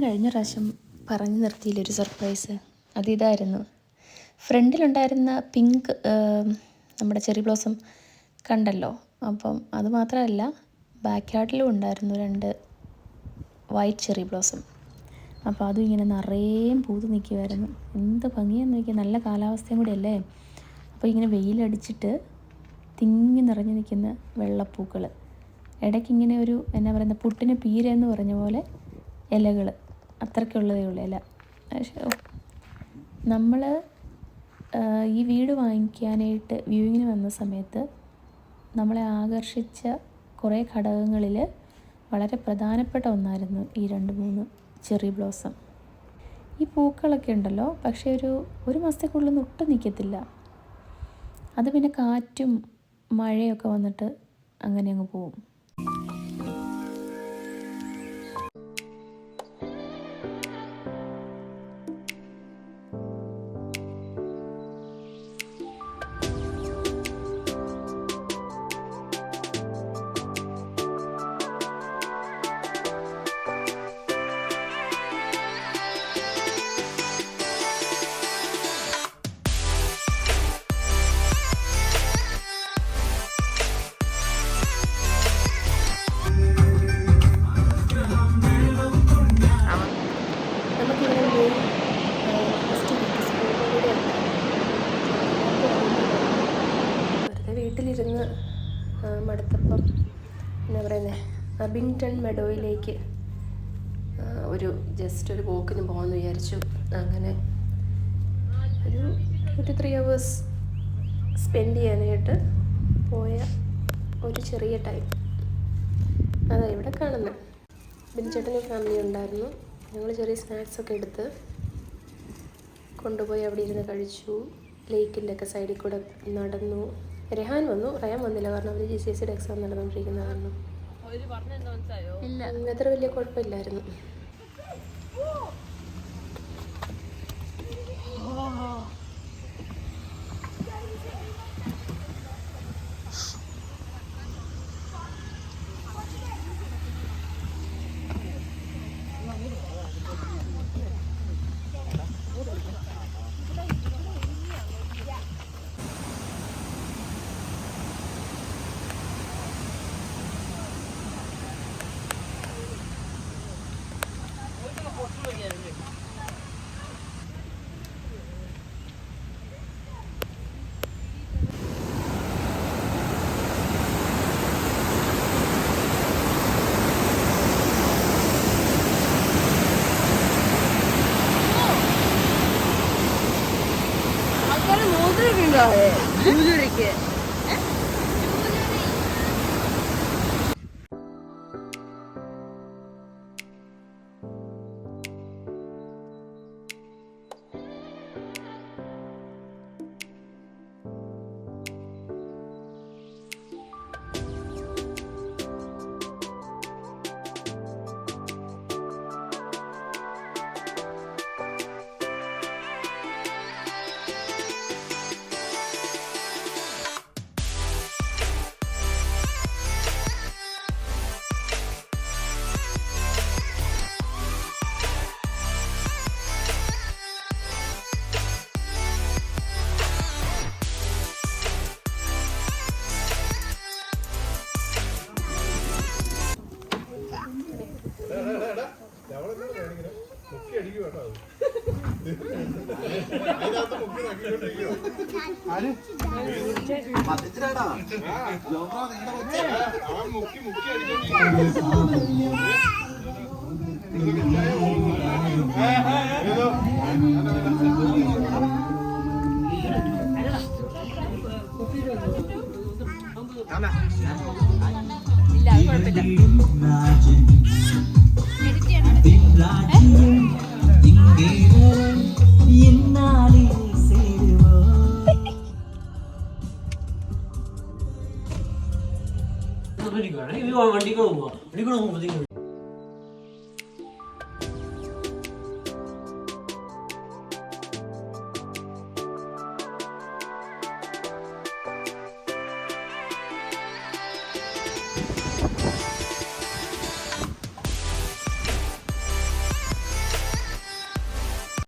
കഴിഞ്ഞ പ്രാവശ്യം പറഞ്ഞു നിർത്തിയില്ലൊരു സർപ്രൈസ്, അതിതായിരുന്നു. ഫ്രണ്ടിലുണ്ടായിരുന്ന പിങ്ക് നമ്മുടെ ചെറി ബ്ലോസം കണ്ടല്ലോ. അപ്പം അത് മാത്രമല്ല, ബാക്ക് യാർഡിലും ഉണ്ടായിരുന്നു 2 വൈറ്റ് ചെറി ബ്ലോസം. അപ്പോൾ അതും ഇങ്ങനെ നിറയെ പൂത്ത് നിൽക്കുമായിരുന്നു. എന്ത് ഭംഗിയാന്ന് നോക്കിയാൽ, നല്ല കാലാവസ്ഥയും കൂടി അല്ലേ. അപ്പോൾ ഇങ്ങനെ വെയിലടിച്ചിട്ട് തിങ്ങി നിറഞ്ഞു നിൽക്കുന്ന വെള്ളപ്പൂക്കൾ, ഇടയ്ക്കിങ്ങനെ ഒരു എന്നാ പറയുന്നത്, പുട്ടിന് പീര എന്ന് പറഞ്ഞ പോലെ ഇലകൾ, അത്രയ്ക്കുള്ളതേ ഉള്ളൂ ഇല. പക്ഷേ നമ്മൾ ഈ വീട് വാങ്ങിക്കാനായിട്ട് വ്യൂവിങ്ങിന് വന്ന സമയത്ത് നമ്മളെ ആകർഷിച്ച കുറേ ഘടകങ്ങളിൽ വളരെ പ്രധാനപ്പെട്ട ഒന്നായിരുന്നു ഈ 2-3 ചെറി ബ്ലോസം. ഈ പൂക്കളൊക്കെ ഉണ്ടല്ലോ, പക്ഷേ ഒരു മാസത്തേക്കുള്ളിൽ ഒട്ടും നിൽക്കത്തില്ല. അത് പിന്നെ കാറ്റും മഴയൊക്കെ വന്നിട്ട് അങ്ങനെ അങ്ങ് പോവും. വീട്ടിലിരുന്ന് മടുത്തപ്പം എന്നാ പറയുന്നത്, അബിങ്ടൺ മെഡോയിലേക്ക് ജസ്റ്റ് ഒരു പോക്കിന് പോകാമെന്ന് വിചാരിച്ചു. അങ്ങനെ ഒരു 3 hours സ്പെൻഡ് ചെയ്യാനായിട്ട് പോയ ഒരു ചെറിയ ടൈം. അതാ ഇവിടെ കാണുന്നത്. ബിൻചേട്ടനും ഫാമിലി ഉണ്ടായിരുന്നു. ഞങ്ങൾ ചെറിയ സ്നാക്സൊക്കെ എടുത്ത് കൊണ്ടുപോയി അവിടെ ഇരുന്ന് കഴിച്ചു. ലേക്കിൻ്റെ ഒക്കെ സൈഡിൽ കൂടെ നടന്നു. റെഹാൻ വന്നു, റയാൻ വന്നില്ല, കാരണം അവർ GCSEയുടെ എക്സാം നടന്നുകൊണ്ടിരിക്കുന്ന കാരണം. അത്ര വലിയ കുഴപ്പമില്ലായിരുന്നു. ജൂജുരിക്ക് വണ്ടികൾ പോവാ